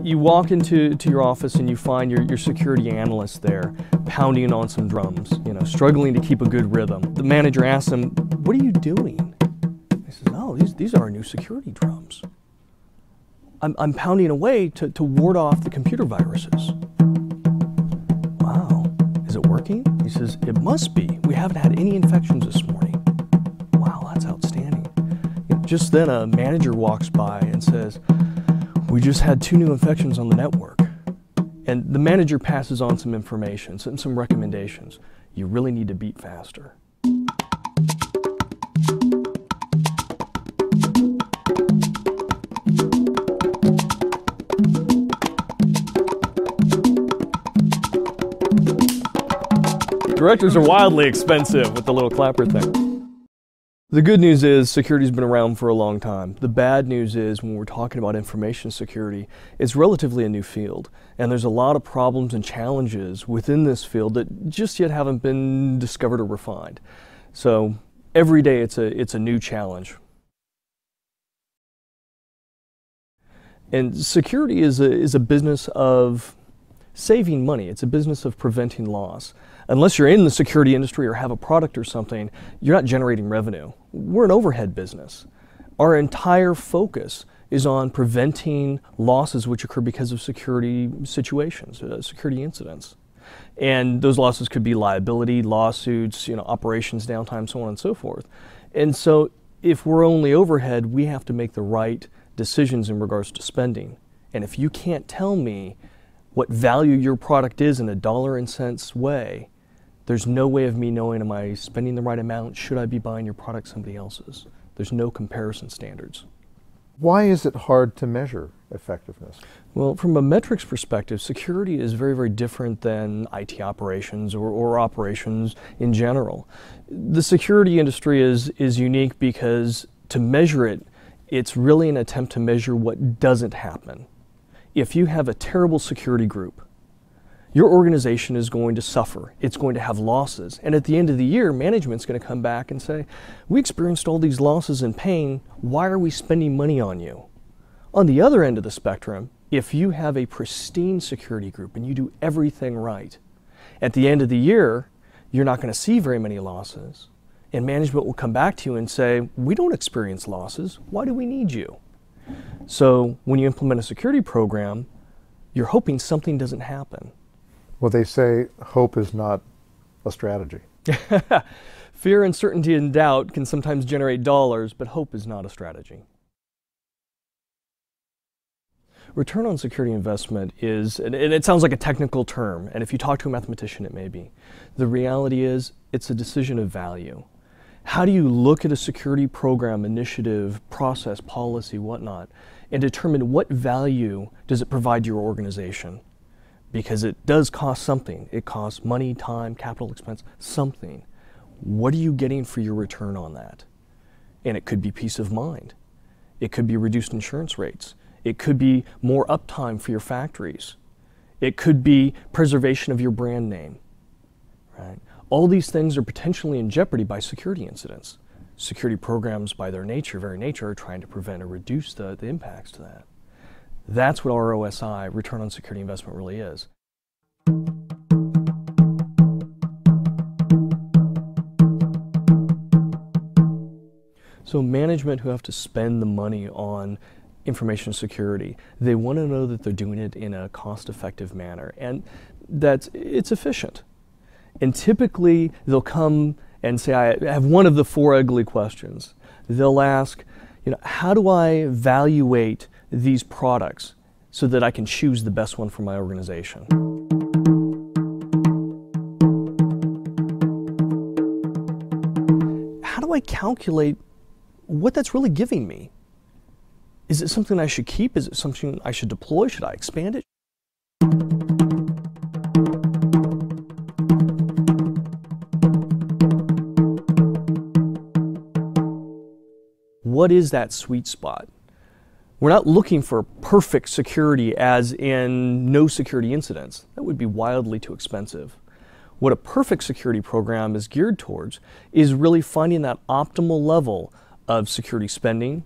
You walk into your office and you find your security analyst there pounding on some drums, struggling to keep a good rhythm. The manager asks him, "What are you doing?" He says, "Oh, these are our new security drums. I'm pounding away to ward off the computer viruses." "Wow, is it working?" He says, "It must be. We haven't had any infections this morning." "Wow, that's outstanding." Just then a manager walks by and says, "We just had 2 new infections on the network." And the manager passes on some information, some recommendations. "You really need to beat faster." Directors are wildly expensive with the little clapper thing. The good news is security's been around for a long time. The bad news is when we're talking about information security, it's relatively a new field. And there's a lot of problems and challenges within this field that just yet haven't been discovered or refined. So every day it's a new challenge. And security is a business of saving money. It's a business of preventing loss. Unless you're in the security industry or have a product or something, you're not generating revenue. We're an overhead business. Our entire focus is on preventing losses which occur because of security situations, security incidents. And those losses could be liability, lawsuits, operations downtime, so on and so forth. And so if we're only overhead, we have to make the right decisions in regards to spending. And if you can't tell me what value your product is in a dollar and cents way, there's no way of me knowing, am I spending the right amount? Should I be buying your product somebody else's? There's no comparison standards. Why is it hard to measure effectiveness? Well, from a metrics perspective, security is very, very different than IT operations or operations in general. The security industry is unique because to measure it, it's really an attempt to measure what doesn't happen. If you have a terrible security group, your organization is going to suffer. It's going to have losses. And at the end of the year, management's going to come back and say, "We experienced all these losses and pain. Why are we spending money on you?" On the other end of the spectrum, if you have a pristine security group and you do everything right, at the end of the year, you're not going to see very many losses. And management will come back to you and say, "We don't experience losses. Why do we need you?" So when you implement a security program, you're hoping something doesn't happen. Well, they say hope is not a strategy. Fear, uncertainty, and doubt can sometimes generate dollars, but hope is not a strategy. Return on security investment is, and it sounds like a technical term, and if you talk to a mathematician, it may be. The reality is, it's a decision of value. How do you look at a security program, initiative, process, policy, whatnot, and determine what value does it provide to your organization? Because it does cost something. It costs money, time, capital expense, something. What are you getting for your return on that? And it could be peace of mind. It could be reduced insurance rates. It could be more uptime for your factories. It could be preservation of your brand name, right? All these things are potentially in jeopardy by security incidents. Security programs, by their nature, very nature, are trying to prevent or reduce the impacts to that. That's what ROSI, return on security investment, really is. So management who have to spend the money on information security, they want to know that they're doing it in a cost-effective manner and that it's efficient. And typically they'll come and say, I have one of the 4 ugly questions. They'll ask, how do I evaluate these products so that I can choose the best one for my organization? How do I calculate what that's really giving me? Is it something I should keep? Is it something I should deploy? Should I expand it? What is that sweet spot? We're not looking for perfect security as in no security incidents. That would be wildly too expensive. What a perfect security program is geared towards is really finding that optimal level of security spending,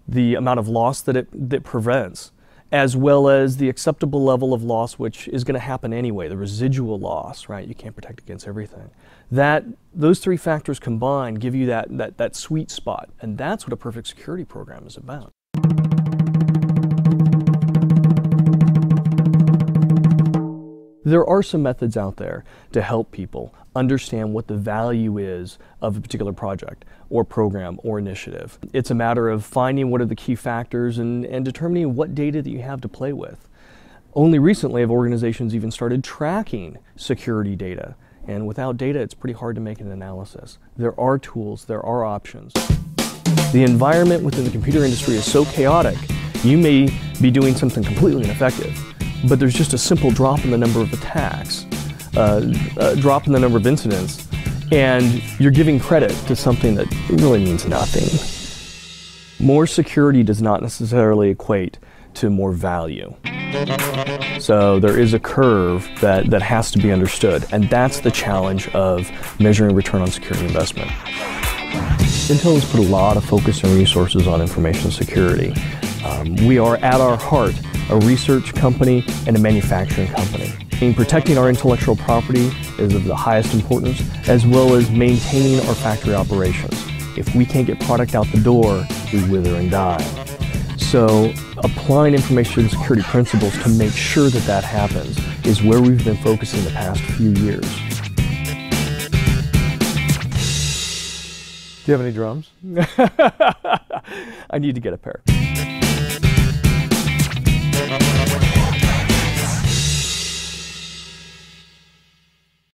the amount of loss that it prevents, as well as the acceptable level of loss, which is going to happen anyway, the residual loss, right? You can't protect against everything. Those three factors combined give you that sweet spot, and that's what a perfect security program is about. There are some methods out there to help people understand what the value is of a particular project or program or initiative. It's a matter of finding what are the key factors and determining what data that you have to play with. Only recently have organizations even started tracking security data, and without data it's pretty hard to make an analysis. There are tools, there are options. The environment within the computer industry is so chaotic, you may be doing something completely ineffective, but there's just a simple drop in the number of attacks, a drop in the number of incidents, and you're giving credit to something that really means nothing. More security does not necessarily equate to more value. So there is a curve that has to be understood, and that's the challenge of measuring return on security investment. Intel has put a lot of focus and resources on information security. We are at our heart a research company and a manufacturing company. And protecting our intellectual property is of the highest importance, as well as maintaining our factory operations. If we can't get product out the door, we wither and die. So applying information security principles to make sure that that happens is where we've been focusing the past few years. Do you have any drums? I need to get a pair.